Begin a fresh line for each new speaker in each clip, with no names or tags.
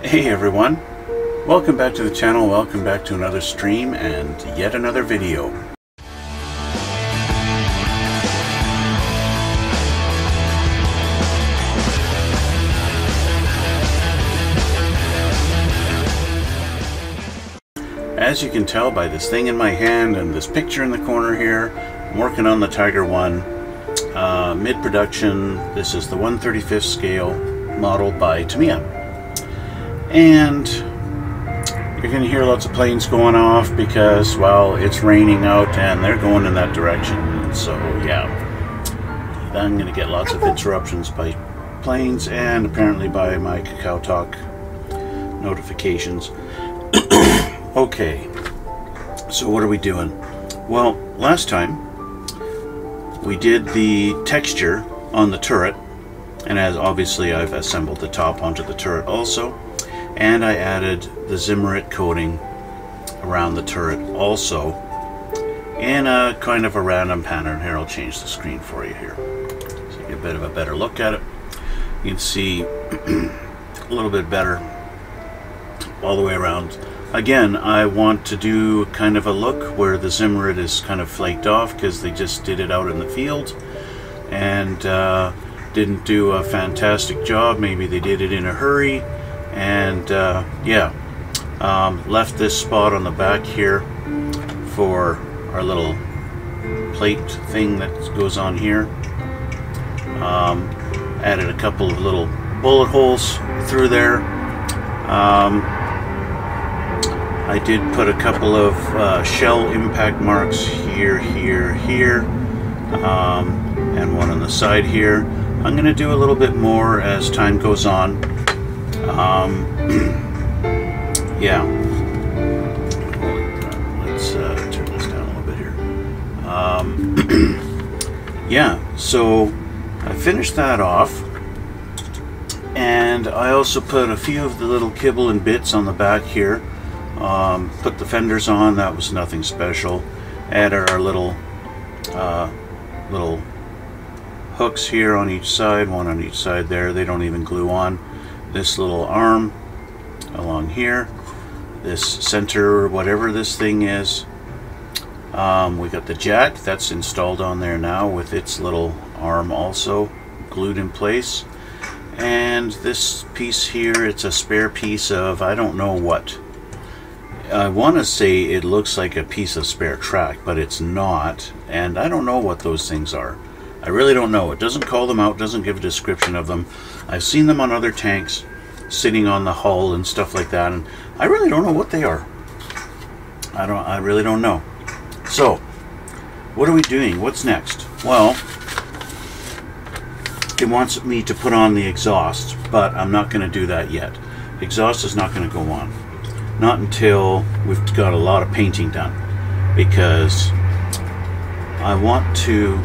Hey everyone, welcome back to the channel, welcome back to another stream and yet another video. As you can tell by this thing in my hand and this picture in the corner here, I'm working on the Tiger 1 mid-production. This is the 1/35th scale model by Tamiya. And you're going to hear lots of planes going off because, well, it's raining out and they're going in that direction. And so, yeah, I'm going to get lots of interruptions by planes and apparently by my Kakao Talk notifications. Okay, so what are we doing? Well, last time we did the texture on the turret, and as obviously I've assembled the top onto the turret also. And I added the Zimmerit coating around the turret also in a kind of a random pattern. Here, I'll change the screen for you here so you get a bit of a better look at it. You can see a little bit better all the way around. Again, I want to do kind of a look where the Zimmerit is kind of flaked off because they just did it out in the field and didn't do a fantastic job. Maybe they did it in a hurry. And left this spot on the back here for our little plate thing that goes on here. Added a couple of little bullet holes through there. I did put a couple of shell impact marks here, and one on the side here. I'm going to do a little bit more as time goes on. Yeah. Let's turn this down a little bit here. Yeah, so I finished that off, and I also put a few of the little kibble and bits on the back here. Put the fenders on. That was nothing special. Added our little hooks here on each side, one on each side there. They don't even glue on. This little arm along here, this center, whatever this thing is. We got the jack that's installed on there now with its little arm also glued in place. And this piece here, it's a spare piece of, I don't know what. I want to say it looks like a piece of spare track, but it's not. And I don't know what those things are. I really don't know. It doesn't call them out, doesn't give a description of them. I've seen them on other tanks sitting on the hull and stuff like that, and I really don't know what they are. I really don't know. So, what are we doing? What's next? Well, it wants me to put on the exhaust, but I'm not going to do that yet. The exhaust is not going to go on. Not until we've got a lot of painting done, because I want to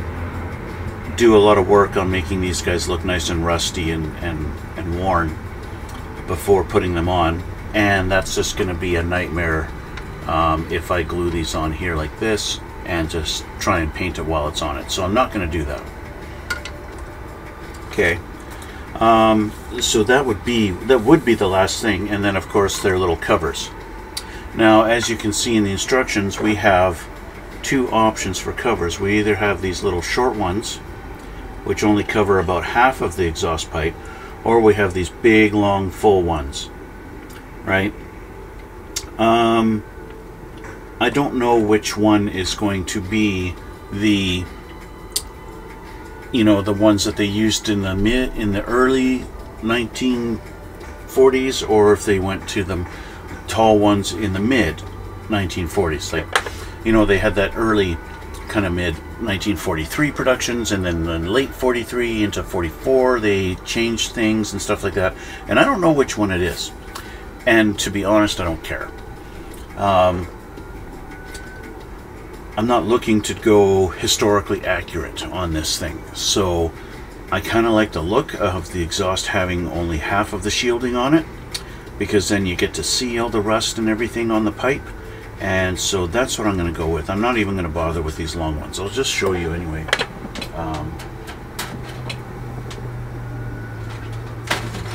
do a lot of work on making these guys look nice and rusty and worn before putting them on, and that's just going to be a nightmare if I glue these on here like this and just try and paint it while it's on it. So I'm not going to do that. Okay, so that would be the last thing, and then of course their little covers. Now, as you can see in the instructions, we have two options for covers. We either have these little short ones, which only cover about half of the exhaust pipe, or we have these big long full ones, right? I don't know which one is going to be the, you know, the ones that they used in the early 1940s, or if they went to the tall ones in the mid 1940s. Like, you know, they had that early kind of mid 1943 productions, and then in late 43 into 44 they changed things and stuff like that, and I don't know which one it is, and to be honest, I don't care. I'm not looking to go historically accurate on this thing, so I kind of like the look of the exhaust having only half of the shielding on it, because then you get to see all the rust and everything on the pipe. And so that's what I'm going to go with. I'm not even going to bother with these long ones. I'll just show you anyway.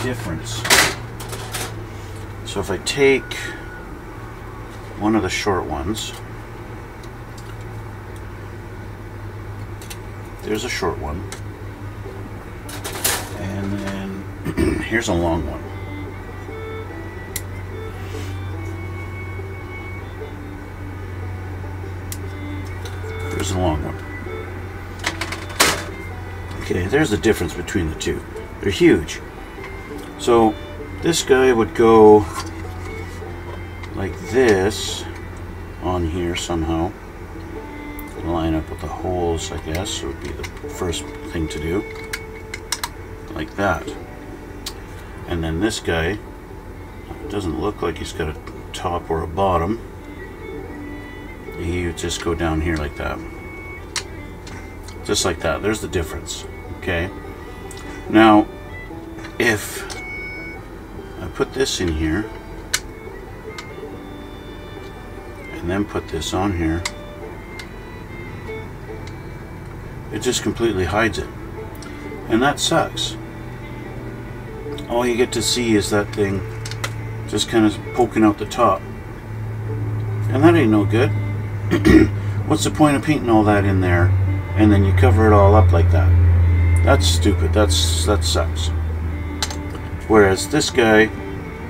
difference. So if I take one of the short ones, there's a short one, and then here's a long one. There's a long one. Okay, there's the difference between the two. They're huge. So this guy would go like this on here somehow. Line up with the holes, I guess, would be the first thing to do. Like that. And then this guy, it doesn't look like he's got a top or a bottom. He would just go down here like that. Just like that. There's the difference. Okay. Now, if I put this in here, and then put this on here, it just completely hides it. And that sucks. All you get to see is that thing just kind of poking out the top. And that ain't no good. What's the point of painting all that in there and then you cover it all up like that? That's stupid. That sucks. Whereas this guy,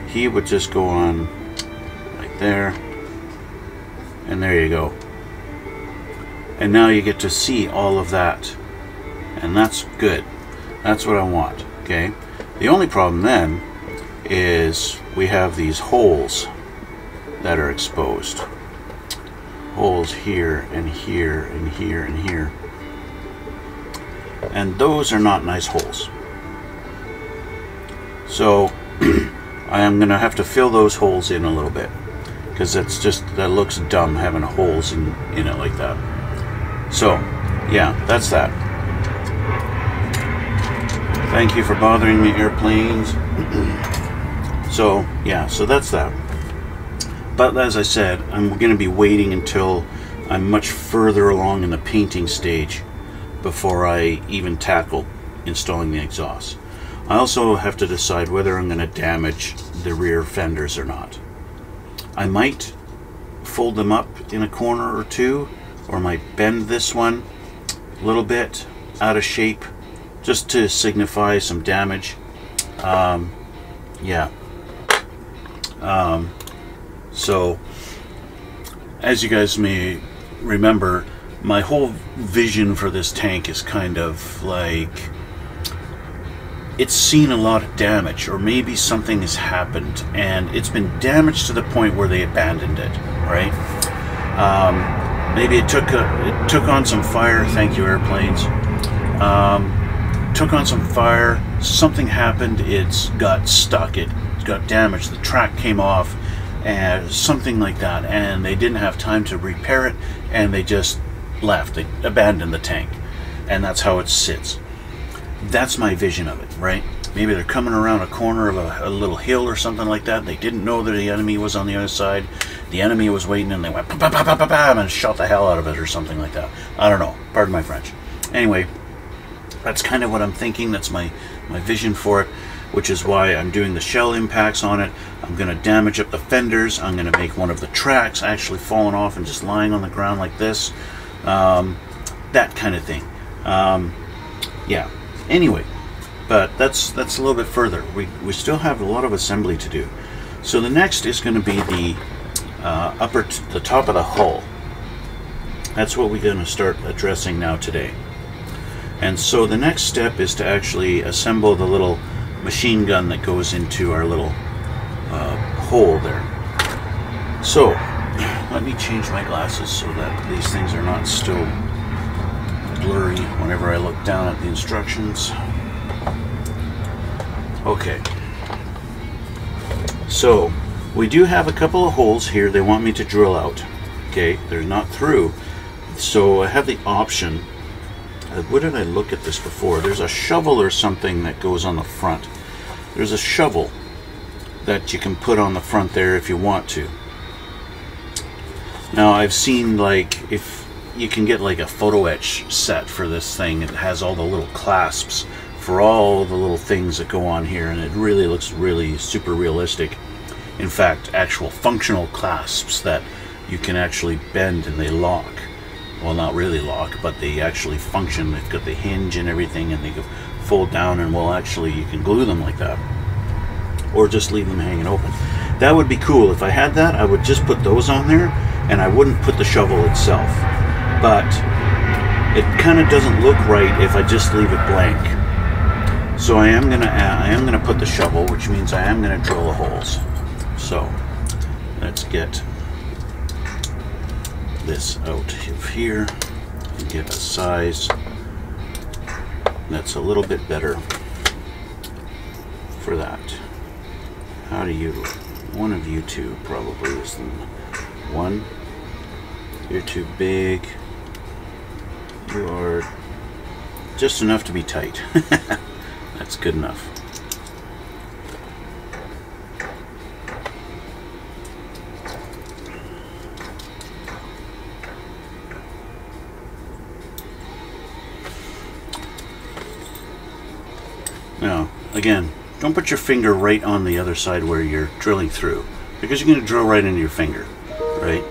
he would just go on like there, and there you go. And now you get to see all of that, and that's good. That's what I want. Okay. The only problem then is we have these holes that are exposed. Holes here and here and here and here. And those are not nice holes. So I am going to have to fill those holes in a little bit, because that looks dumb having holes in it like that. So yeah, that's that. Thank you for bothering me, airplanes. So yeah, so that's that. But as I said, I'm going to be waiting until I'm much further along in the painting stage before I even tackle installing the exhaust. I also have to decide whether I'm going to damage the rear fenders or not. I might fold them up in a corner or two, or might bend this one a little bit out of shape just to signify some damage. Yeah. So, as you guys may remember, my whole vision for this tank is kind of like, it's seen a lot of damage, or maybe something has happened and it's been damaged to the point where they abandoned it, right? Maybe it took on some fire. Thank you, airplanes. Took on some fire, something happened, it's got stuck, it got damaged, the track came off, and something like that, and they didn't have time to repair it, and they just left. They abandoned the tank, and that's how it sits. That's my vision of it, right? Maybe they're coming around a corner of a little hill or something like that. They didn't know that the enemy was on the other side. The enemy was waiting, and they went pa pa pa pa pa pa and shot the hell out of it or something like that. I don't know. Pardon my French. Anyway, that's kind of what I'm thinking. That's my vision for it, which is why I'm doing the shell impacts on it. I'm going to damage up the fenders. I'm going to make one of the tracks actually falling off and just lying on the ground like this. That kind of thing. Yeah. Anyway, but that's a little bit further. We still have a lot of assembly to do. So the next is going to be the the top of the hull. That's what we're going to start addressing now today. And so the next step is to actually assemble the little machine gun that goes into our little hole there. So let me change my glasses so that these things are not still blurry whenever I look down at the instructions. Okay, so we do have a couple of holes here they want me to drill out. Okay, they're not through, so I have the option. Where did I look at this before? There's a shovel or something that goes on the front. There's a shovel that you can put on the front there if you want to. Now I've seen, like, if you can get like a photo etch set for this thing, it has all the little clasps for all the little things that go on here, and it really looks really super realistic In fact, actual functional clasps that you can actually bend and they lock. Well, not really lock, but they actually function. They've got the hinge and everything, and they can fold down, and well, actually you can glue them like that, or just leave them hanging open. That would be cool. If I had that, I would just put those on there, and I wouldn't put the shovel itself. But it kind of doesn't look right if I just leave it blank. So I am gonna put the shovel, which means I am gonna drill the holes. So let's get this out of here and get a size that's a little bit better for that. How do you, one of you two probably is the one. You're too big. You are just enough to be tight. That's good enough. Now, again, don't put your finger right on the other side where you're drilling through, because you're going to drill right into your finger, right?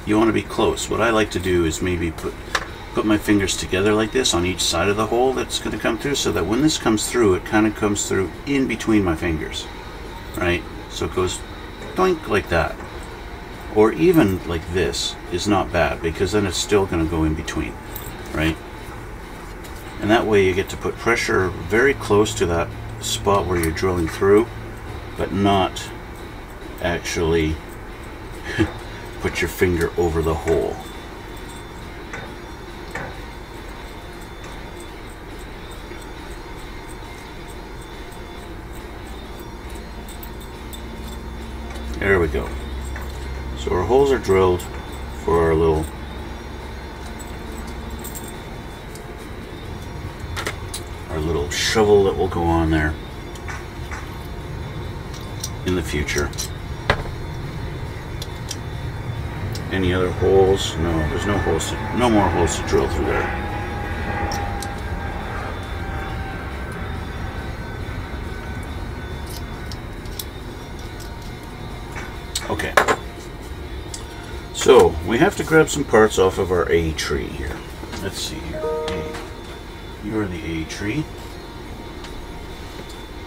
You want to be close. What I like to do is maybe put my fingers together like this on each side of the hole that's going to come through, so that when this comes through, it kind of comes through in between my fingers, right? So it goes doink like that. Or even like this is not bad, because then it's still going to go in between, right? And that way you get to put pressure very close to that spot where you're drilling through, but not actually put your finger over the hole. There we go. So our holes are drilled for our little shovel that will go on there in the future. Any other holes? No, there's no holes. No more holes to drill through there. Okay. So we have to grab some parts off of our A tree here. Let's see here. You're the A tree.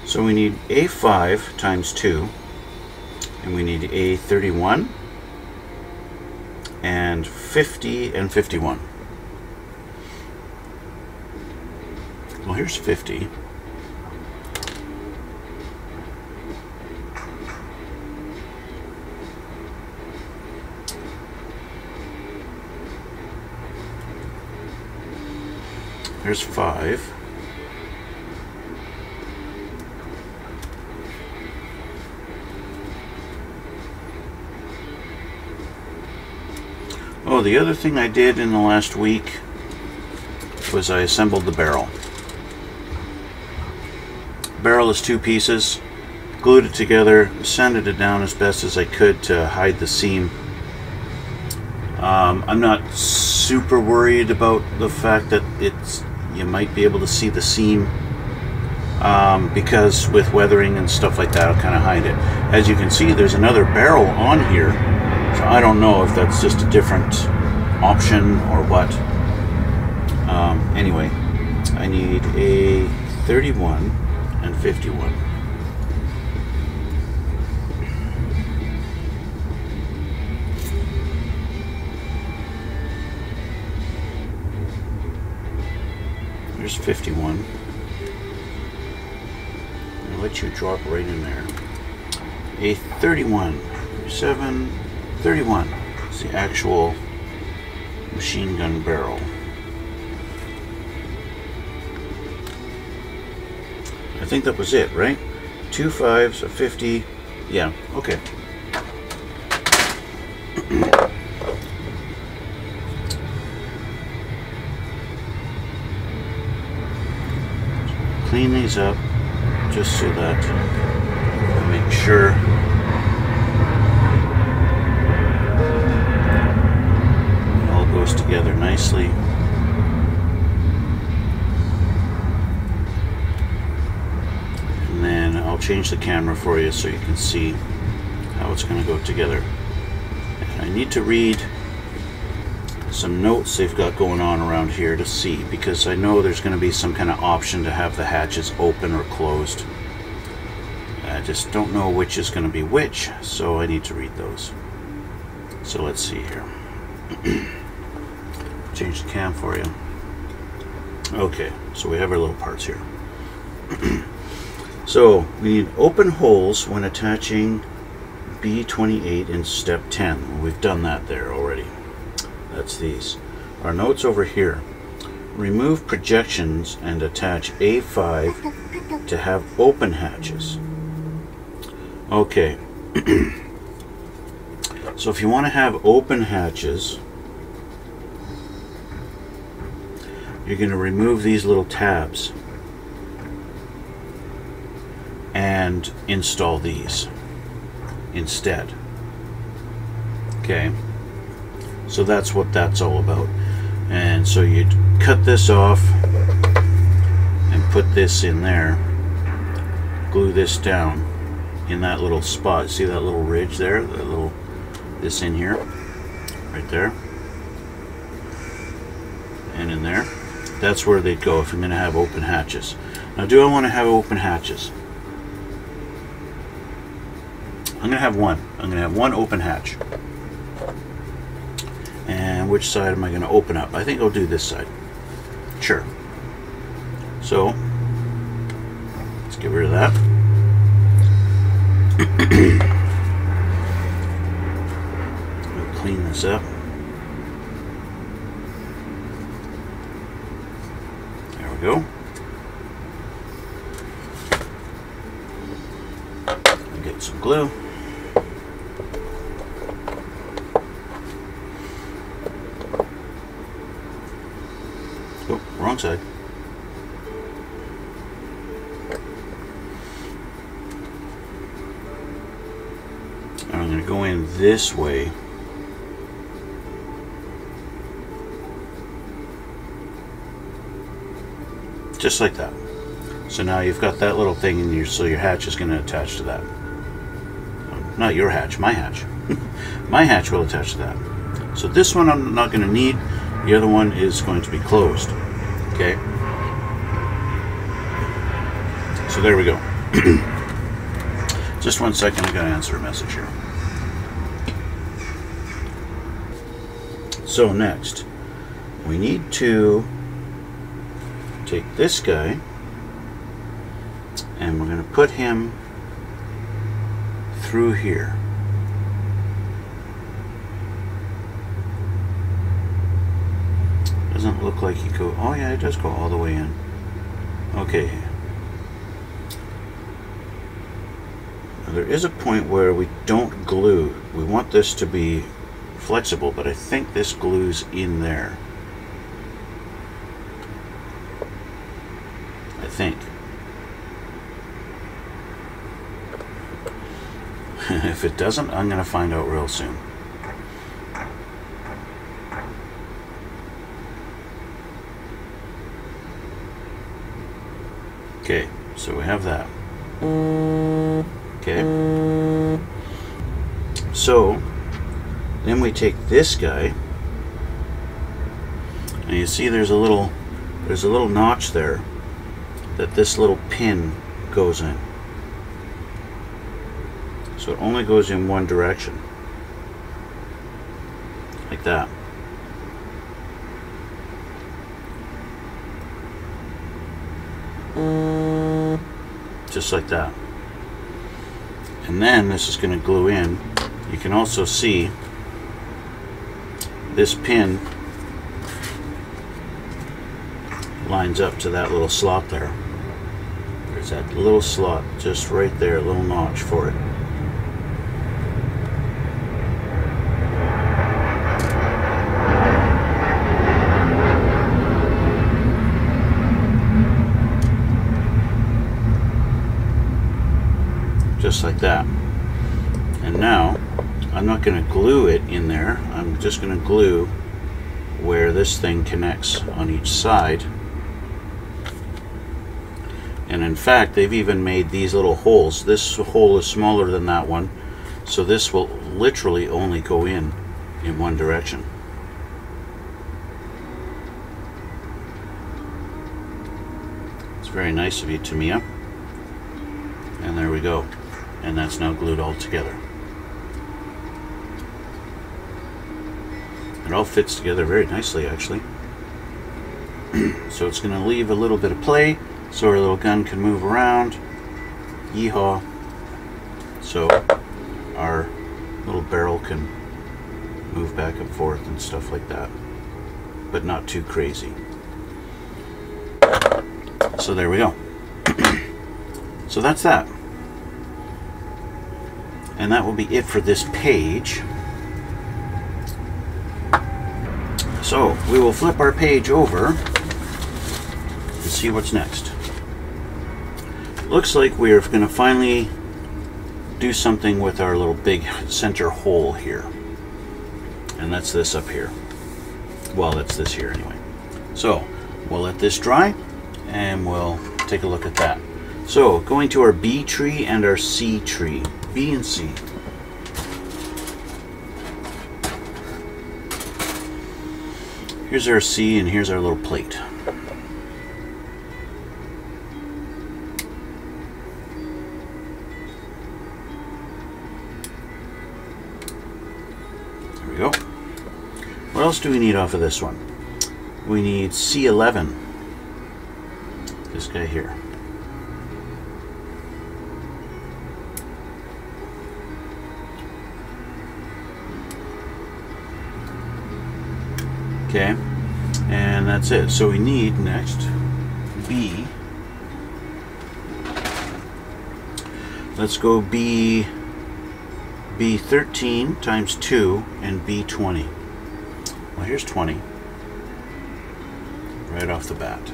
So we need A5 times 2, and we need A31 and 50 and 51. Well, here's 50. Here's 5. Oh, the other thing I did in the last week was I assembled the barrel. Barrel is 2 pieces, glued it together, sanded it down as best as I could to hide the seam. I'm not super worried about the fact that you might be able to see the seam, because with weathering and stuff like that, I'll kind of hide it. As you can see, there's another barrel on here. So I don't know if that's just a different option or what. Anyway, I need a 31 and 51. There's 51. I'll let you drop right in there. A 31, 37, 31 is the actual machine gun barrel. I think that was it, right? 2 5s, a 50. Yeah, okay. Clean these up just so that I make sure together nicely. And then I'll change the camera for you so you can see how how it's going to go together. And I need to read some notes they've got going on around here to see, because I know there's going to be some kind of option to have the hatches open or closed. I just don't know which is going to be which, so I need to read those. So let's see here. Change the cam for you. Okay, so we have our little parts here. So we need open holes when attaching B28 in step 10. Well, we've done that there already. That's these. Our notes over here. Remove projections and attach A5 to have open hatches. Okay. So if you want to have open hatches, you're going to remove these little tabs and install these instead. Okay, so that's what that's all about. And so you'd cut this off and put this in there, glue this down in that little spot. See that little ridge there, that little, this in here, right there, and in there. That's where they'd go if I'm going to have open hatches. Now, do I want to have open hatches? I'm going to have one. I'm going to have one open hatch. And which side am I going to open up? I think I'll do this side. Sure. So, let's get rid of that. We'll clean this up. There we go. I'll get some glue. Oh, wrong side. And I'm going to go in this way. Just like that. So now you've got that little thing in your, so your hatch is going to attach to that. Not your hatch, my hatch. My hatch will attach to that. So this one I'm not going to need. The other one is going to be closed. Okay. So there we go. Just 1 second, I gotta answer a message here. So next, we need to take this guy and we're gonna put him through here. Doesn't look like he goes. Oh yeah, it does go all the way in. Okay. Now, there is a point where we don't glue. We want this to be flexible, but I think this glues in there. I think. If it doesn't, I'm going to find out real soon. Okay, so we have that. Okay. So then we take this guy, and you see there's a little notch there that this little pin goes in. So it only goes in one direction, like that. Just like that. And then this is going to glue in. You can also see this pin lines up to that little slot there. There's that little slot just right there, a little notch for it. Just like that. And now I'm not going to glue it in there. I'm just going to glue where this thing connects on each side. And in fact, they've even made these little holes. This hole is smaller than that one, So this will literally only go in one direction. It's very nice of you, Tamiya. And there we go. And that's now glued all together. It all fits together very nicely, actually. So it's going to leave a little bit of play so our little gun can move around. Yeehaw. So our little barrel can move back and forth and stuff like that, but not too crazy. So there we go. So that's that. And that will be it for this page. So we will flip our page over and see what's next. Looks like we're going to finally do something with our little big center hole here. And that's this up here. Well, that's this here anyway. So we'll let this dry and we'll take a look at that. So going to our B tree and our C tree. B and C. Here's our C and here's our little plate. There we go. What else do we need off of this one? We need C11. This guy here. Okay, and that's it. So we need next B. Let's go B13 times 2 and B20. Well, here's 20 right off the bat.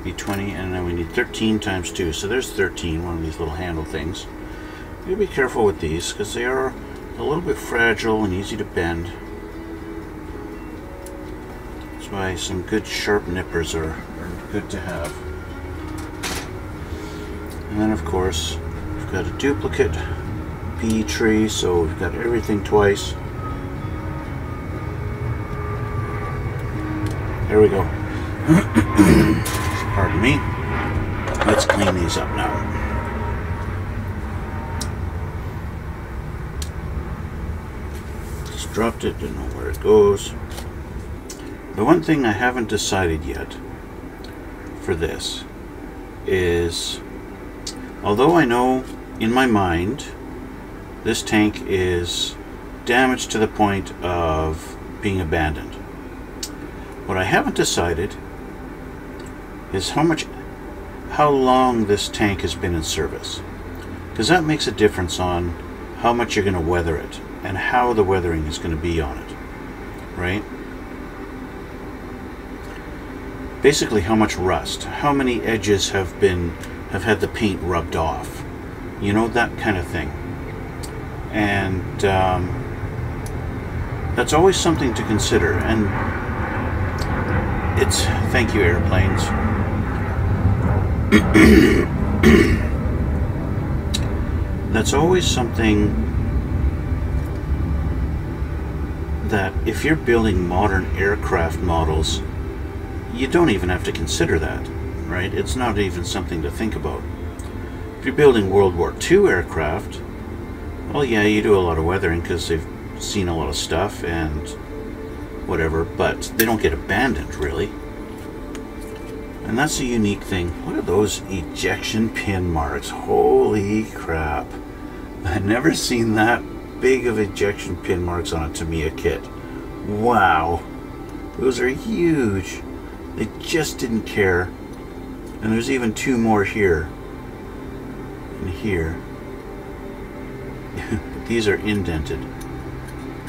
B20, and then we need 13 times 2. So there's 13, one of these little handle things. You gotta be careful with these because they are a little bit fragile and easy to bend. That's why some good sharp nippers are good to have. And then of course we've got a duplicate B tree, so we've got everything twice. There we go. Pardon me. Let's clean these up now. Dropped it, didn't know where it goes. The one thing I haven't decided yet for this is, although I know in my mind this tank is damaged to the point of being abandoned, what I haven't decided is how long this tank has been in service, because that makes a difference on how much you're going to weather it and how the weathering is going to be on it, right? Basically, how much rust, how many edges have had the paint rubbed off, you know, that kind of thing. And that's always something to consider. And it's, thank you, airplanes. That's always something that if you're building modern aircraft models, you don't even have to consider that, right? It's not even something to think about. If you're building World War II aircraft, well, yeah, you do a lot of weathering because they've seen a lot of stuff and whatever, but they don't get abandoned, really. And that's a unique thing. Look at those ejection pin marks. Holy crap. I've never seen that big of ejection pin marks on a Tamiya kit. Wow, those are huge. They just didn't care. And there's even 2 more here and here. These are indented.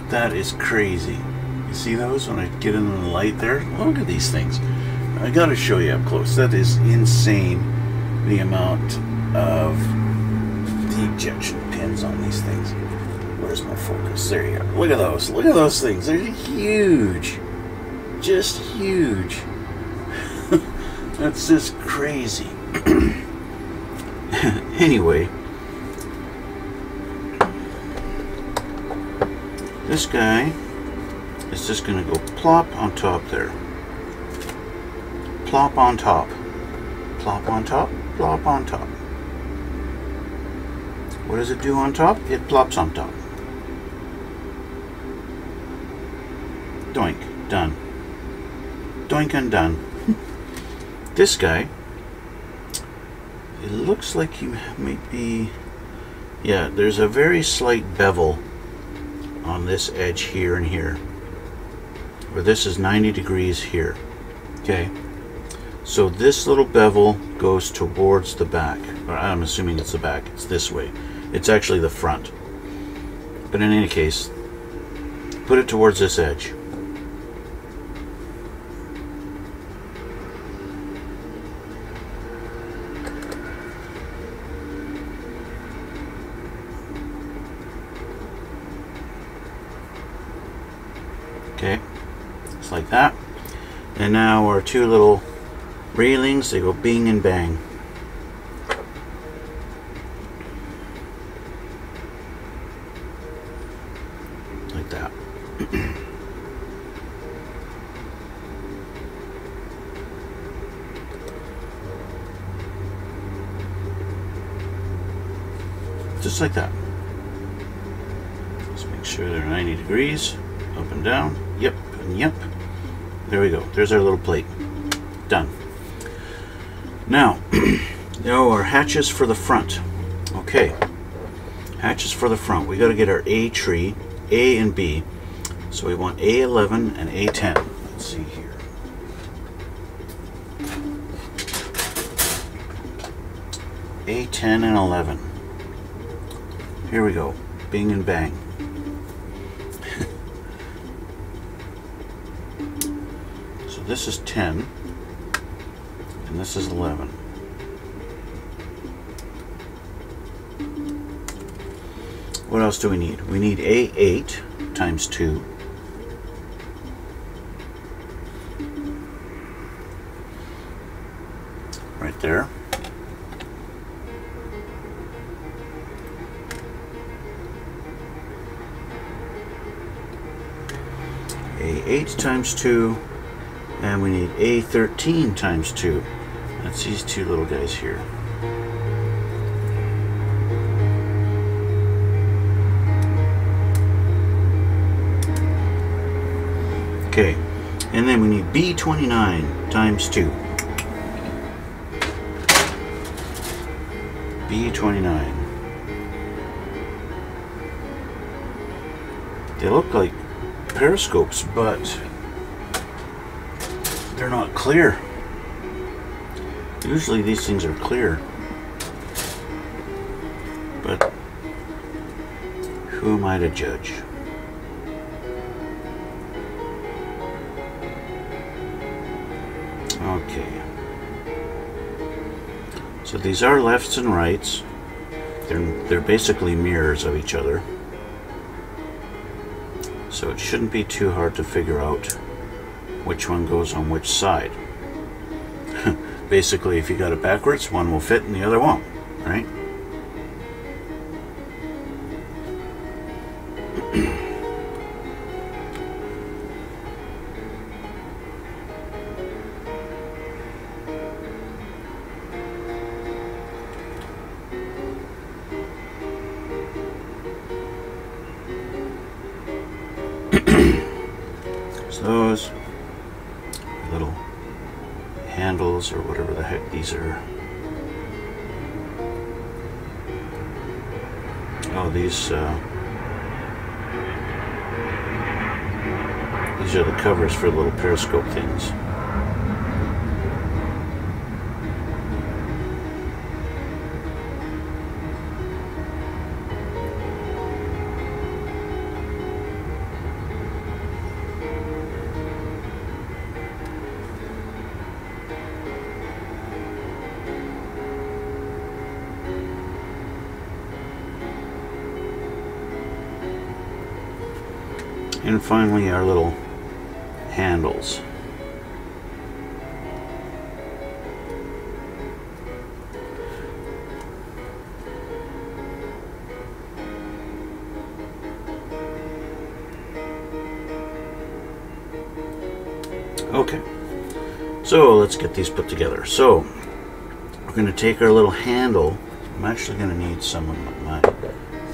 That is crazy. You see those when I get into the light there? Look at these things. I gotta show you up close. That is insane, the amount of the ejection pins on these things. Where's my focus? There you go. Look at those. Look at those things. They're huge. Just huge. That's just crazy. Anyway, this guy is just going to go plop on top there. Plop on top. Plop on top. Plop on top. What does it do on top? It plops on top. Doink. Done. Doink and done. This guy, it looks like you might be, yeah, there's a very slight bevel on this edge here and here, where this is 90 degrees here. Okay, so this little bevel goes towards the back, or I'm assuming it's the back, it's this way. It's actually the front, but in any case, put it towards this edge. Okay, just like that. And now our two little railings, they go bing and bang. Like that. Just like that. Just make sure they're 90 degrees. Up and down, yep, and yep. There we go. There's our little plate. Done. Now, now our hatches for the front. Okay, hatches for the front. We got to get our A tree, A and B. So we want A11 and A10. Let's see here. A10 and 11. Here we go. Bing and bang. This is 10 and this is 11. What else do we need? We need A8 times 2. Right there. A8 times 2. And we need A13 times 2. That's these two little guys here. Okay, and then we need B29 times 2. B29. They look like periscopes, but they're not clear. Usually these things are clear, but who am I to judge? Okay. So these are lefts and rights. They're basically mirrors of each other. So it shouldn't be too hard to figure out which one goes on which side. Basically, if you got it backwards, one will fit and the other won't, right? So those little handles, or whatever the heck these are. Oh, these are the covers for little periscope things. And finally, our little handles. Okay, so let's get these put together. So we're going to take our little handle. I'm actually going to need some of my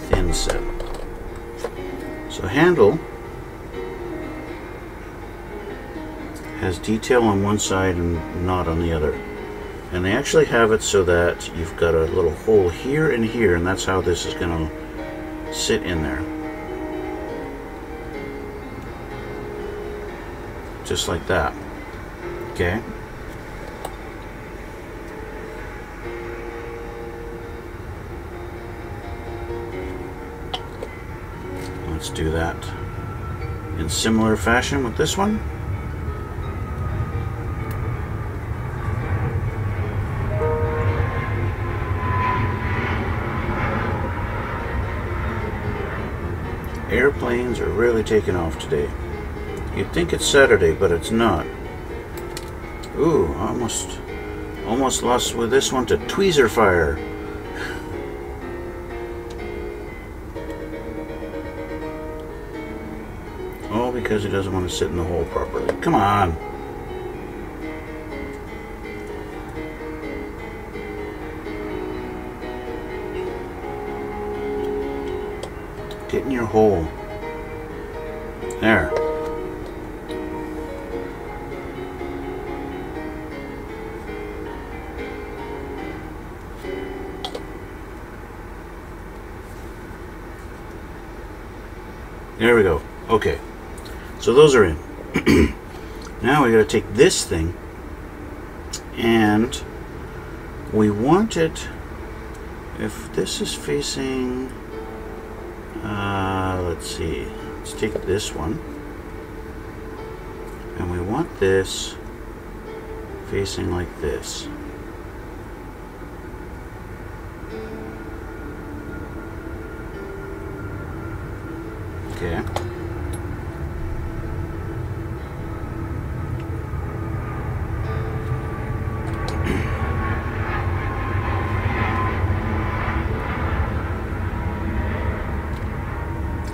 thin set. So handle has detail on one side and not on the other. And they actually have it so that you've got a little hole here and here, and that's how this is going to sit in there. Just like that. Okay. Let's do that in similar fashion with this one. Airplanes are really taking off today. You'd think it's Saturday, but it's not. Ooh, almost lost with this one to tweezer fire. All because he doesn't want to sit in the hole properly. Come on. Get in your hole. There. There we go. Okay. So those are in. Now we got to take this thing and we want it, if this is facing, let's see, let's take this one and we want this facing like this. Okay.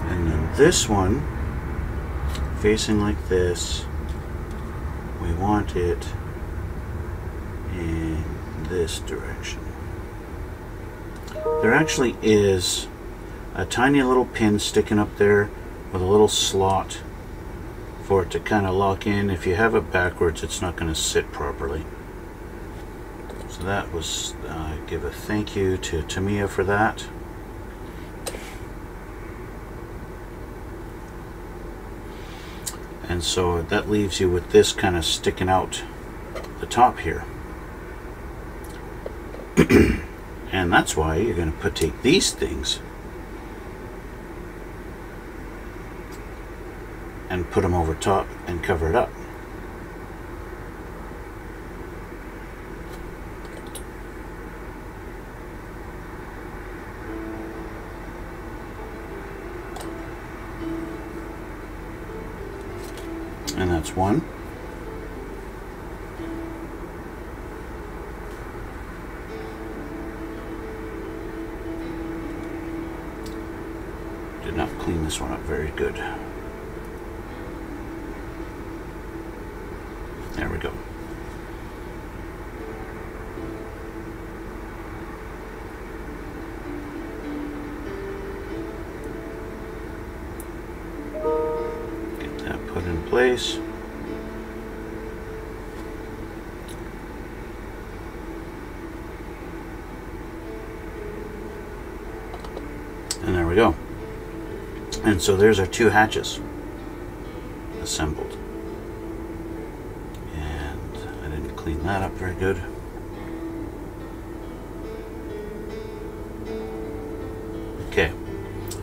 And then this one facing like this, we want it in this direction. There actually is a tiny little pin sticking up there with a little slot for it to kind of lock in. If you have it backwards, it's not going to sit properly. So that was, give a thank you to Tamiya for that. And so that leaves you with this kind of sticking out the top here. And that's why you're going to take these things and put them over top and cover it up. And that's one. Did not clean this one up very good. There we go. Get that put in place. And there we go. And so there's our two hatches assembled. Clean that up very good. Okay,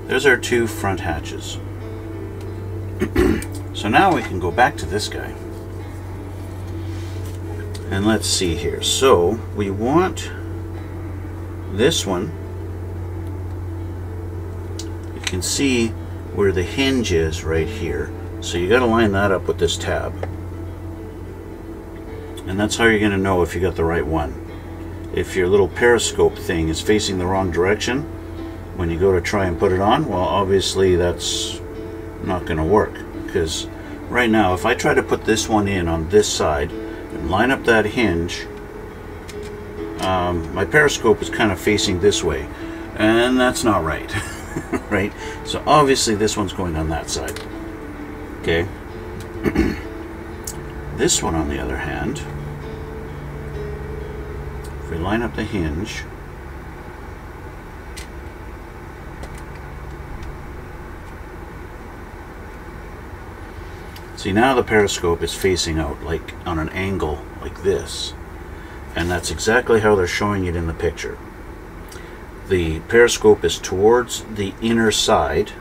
there's our two front hatches. So now we can go back to this guy. And let's see here. So we want this one. You can see where the hinge is right here. So you got to line that up with this tab. And that's how you're going to know if you got the right one. If your little periscope thing is facing the wrong direction when you go to try and put it on, well, obviously that's not going to work, because right now, if I try to put this one in on this side and line up that hinge, my periscope is kind of facing this way, and that's not right. Right? So obviously this one's going on that side. Okay. This one, on the other hand, if we line up the hinge, see, now the periscope is facing out, like on an angle like this, and that's exactly how they're showing it in the picture. The periscope is towards the inner side,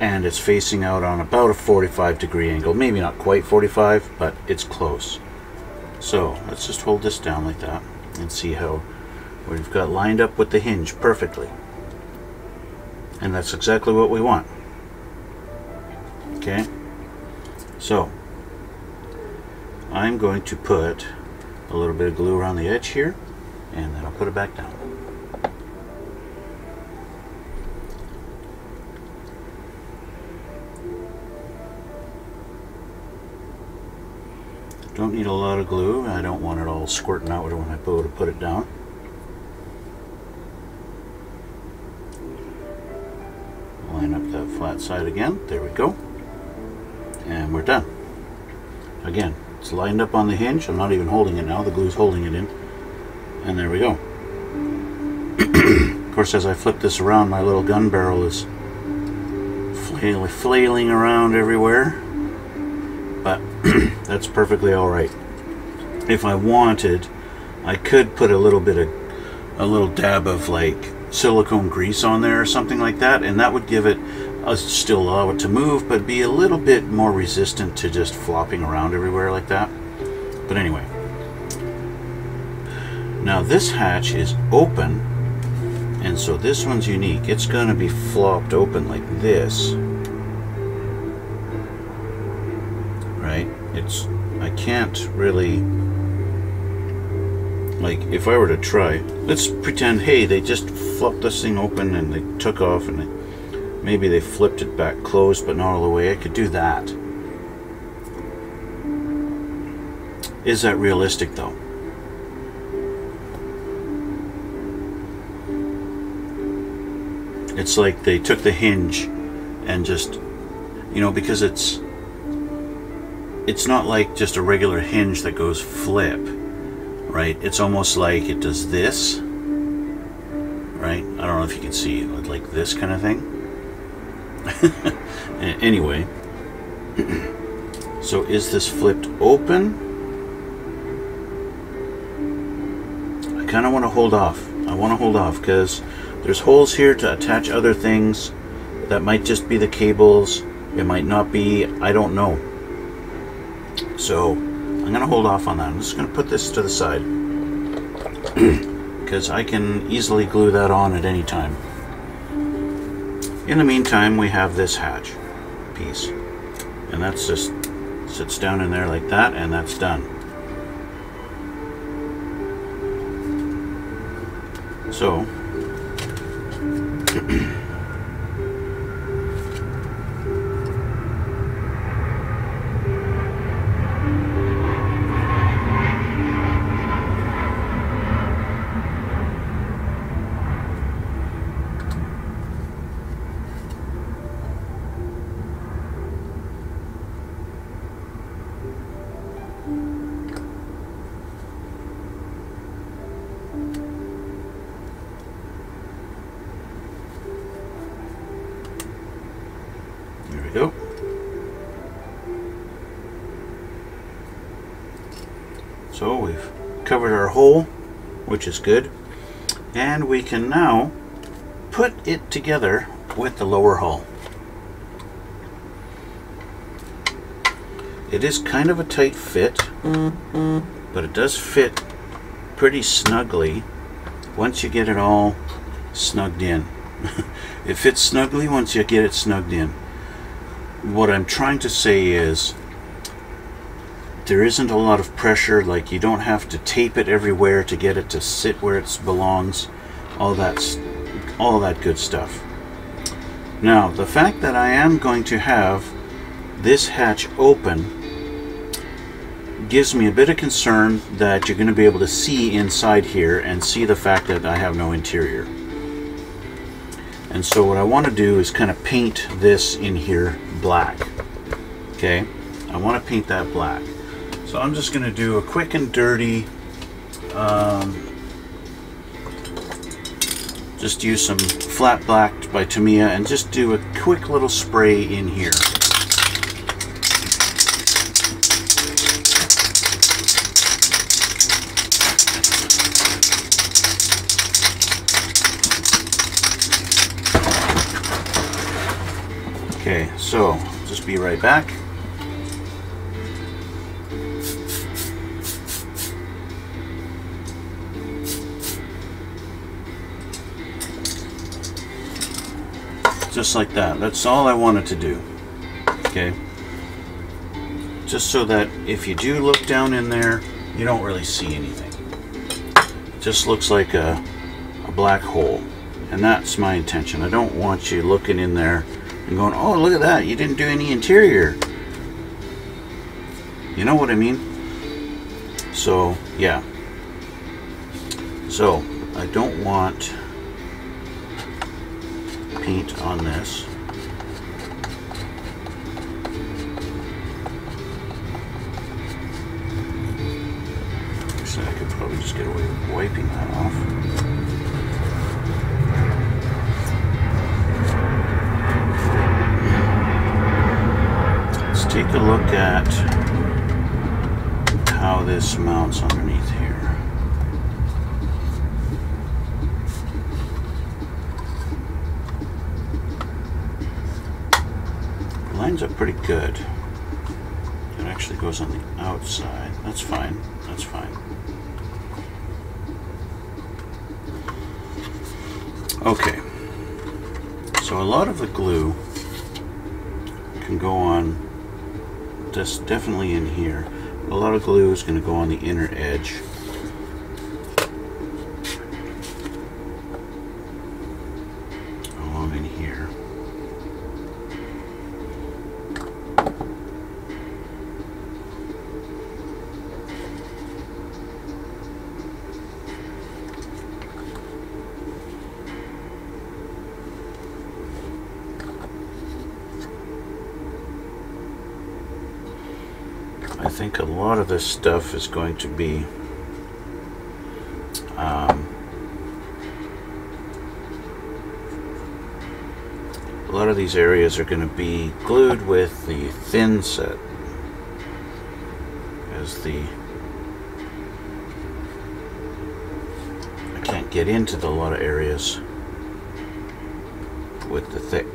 and it's facing out on about a 45-degree angle. Maybe not quite 45, but it's close. So let's just hold this down like that and see how we've got lined up with the hinge perfectly. And that's exactly what we want. Okay, so I'm going to put a little bit of glue around the edge here, and then I'll put it back down. Don't need a lot of glue. I don't want it all squirting out when I go to put it down. Line up that flat side again. There we go. And we're done. Again, it's lined up on the hinge. I'm not even holding it now. The glue's holding it in. And there we go. Of course, as I flip this around, my little gun barrel is flailing around everywhere. But that's perfectly alright. If I wanted, I could put a little dab of like silicone grease on there or something like that, and that would give it still allow it to move, but be a little bit more resistant to just flopping around everywhere like that. But anyway, now this hatch is open, and so this one's unique. It's going to be flopped open like this, right? I can't really, like, if I were to try, let's pretend, hey, they just flopped this thing open and they took off, and maybe they flipped it back closed, but not all the way. I could do that. Is that realistic, though? It's like they took the hinge and just, you know, because it's not like just a regular hinge that goes flip, right? It's almost like it does this, right? I don't know if you can see it, like this kind of thing. Anyway, so is this flipped open? I kind of want to hold off. I want to hold off because there's holes here to attach other things. That might just be the cables. It might not be. I don't know. So I'm going to hold off on that. I'm just going to put this to the side because I can easily glue that on at any time. In the meantime, we have this hatch piece, and that's just sits down in there like that, and that's done. So go. So we've covered our hole, which is good, and we can now put it together with the lower hull. It is kind of a tight fit, but it does fit pretty snugly once you get it all snugged in. It fits snugly once you get it snugged in. What I'm trying to say is there isn't a lot of pressure, like you don't have to tape it everywhere to get it to sit where it belongs, all that good stuff. Now, the fact that I am going to have this hatch open gives me a bit of concern that you're going to be able to see inside here and see the fact that I have no interior. And so what I want to do is kind of paint this in here black. Okay, I want to paint that black. So I'm just going to do a quick and dirty, just use some flat black by Tamiya and just do a quick little spray in here. Okay, so just be right back. Just like that. That's all I wanted to do. Okay. Just so that if you do look down in there, you don't really see anything. It just looks like a black hole. And that's my intention. I don't want you looking in there and going, oh, look at that, you didn't do any interior. You know what I mean? So, yeah. So, I don't want paint on this. Actually, I could probably just get away with wiping that off. Take a look at how this mounts underneath here. It lines up pretty good. It actually goes on the outside. That's fine. That's fine. Okay. So a lot of the glue can go on. That's definitely in here. A lot of glue is going to go on the inner edge. Along in here. I think a lot of this stuff is going to be a lot of these areas are going to be glued with the thin set, as I can't get into a lot of areas with the thick.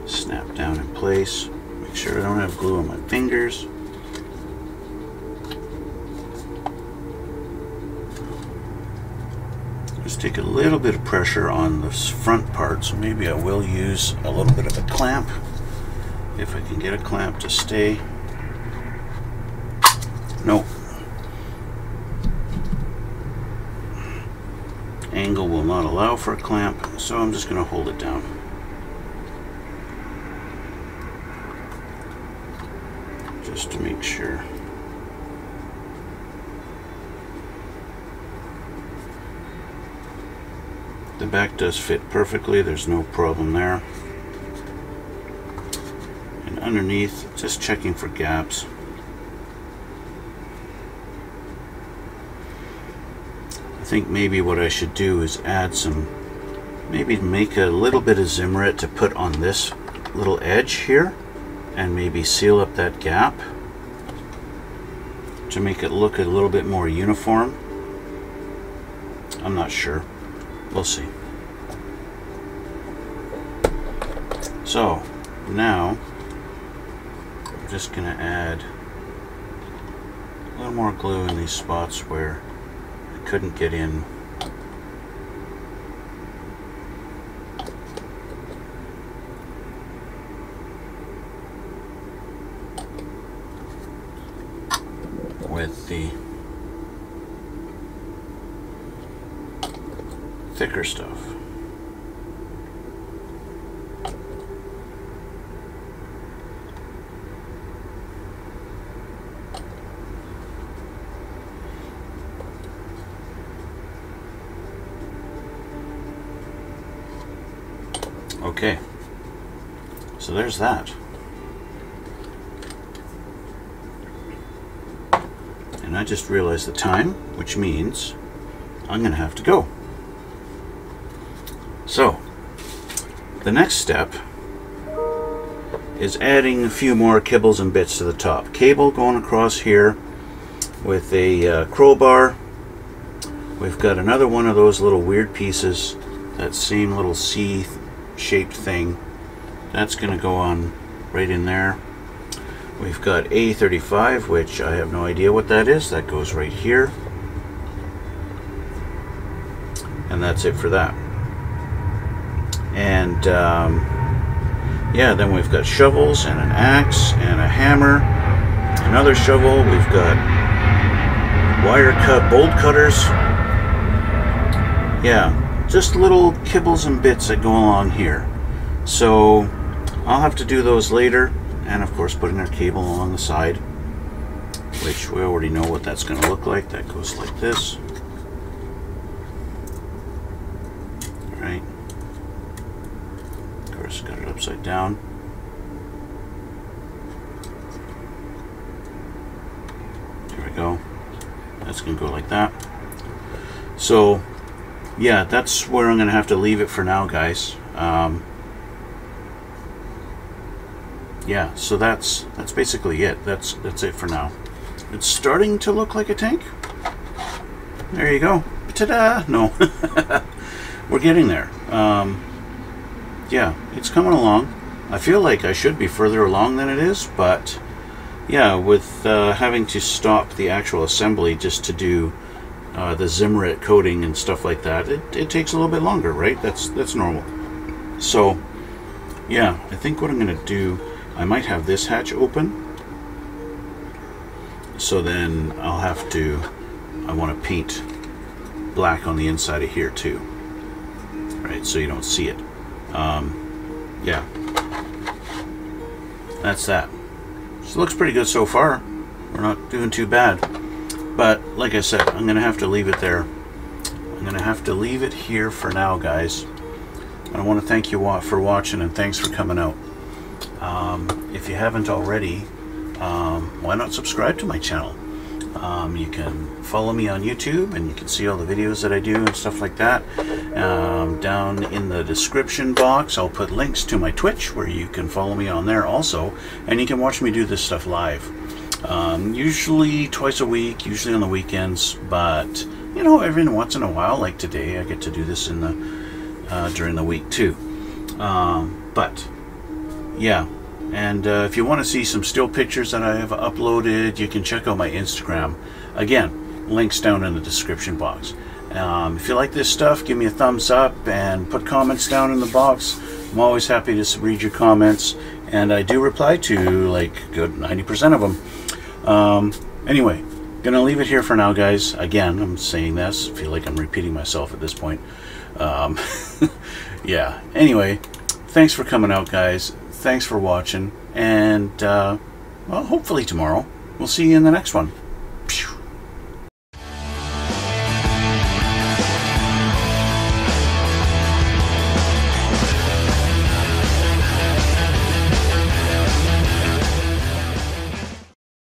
Snap down in place. Make sure I don't have glue on my fingers. Just take a little bit of pressure on this front part, so maybe I will use a little bit of a clamp if I can get a clamp to stay. Nope. Angle will not allow for a clamp, so I'm just going to hold it down. Just to make sure. The back does fit perfectly, there's no problem there. And underneath, just checking for gaps. I think maybe what I should do is add some, maybe make a little bit of Zimmerit to put on this little edge here, and maybe seal up that gap to make it look a little bit more uniform. I'm not sure. We'll see. So now I'm just going to add a little more glue in these spots where I couldn't get in. With the thicker stuff. Okay, so there's that. And I just realized the time, which means I'm going to have to go. So, the next step is adding a few more kibbles and bits to the top. Cable going across here with a crowbar. We've got another one of those little weird pieces, that same little C-shaped thing. That's going to go on right in there. We've got A35, which I have no idea what that is. That goes right here. And that's it for that. And yeah, then we've got shovels and an axe and a hammer, another shovel. We've got wire cut bolt cutters. Yeah, just little kibbles and bits that go along here. So I'll have to do those later. And of course putting our cable along the side, which we already know what that's going to look like. That goes like this. Alright. Of course, got it upside down. There we go. That's going to go like that. So, yeah, that's where I'm going to have to leave it for now, guys. Yeah, so that's basically it. That's it for now. It's starting to look like a tank. There you go. Ta-da! No, we're getting there. Yeah, it's coming along. I feel like I should be further along than it is, but yeah, with having to stop the actual assembly just to do the Zimmerit coating and stuff like that, it takes a little bit longer, right? That's normal. So yeah, I think what I'm going to do, I might have this hatch open, so then I'll have to, I want to paint black on the inside of here too, right, so you don't see it. Yeah, that's that. So it looks pretty good so far. We're not doing too bad, but like I said, I'm gonna have to leave it there. I'm gonna have to leave it here for now, guys. And I want to thank you for watching, and thanks for coming out. If you haven't already, why not subscribe to my channel? You can follow me on YouTube, and you can see all the videos that I do and stuff like that. Down in the description box, I'll put links to my Twitch, where you can follow me on there also, and you can watch me do this stuff live. Usually twice a week, usually on the weekends, but you know, every once in a while, like today, I get to do this in the during the week too. But yeah, and if you want to see some still pictures that I have uploaded, you can check out my Instagram. Again, links down in the description box. If you like this stuff, give me a thumbs up and put comments down in the box. I'm always happy to read your comments, and I do reply to like good 90% of them. Anyway, gonna leave it here for now, guys. Again, I'm saying this, I feel like I'm repeating myself at this point. Yeah, anyway, thanks for coming out, guys. Thanks for watching, and well, hopefully tomorrow we'll see you in the next one.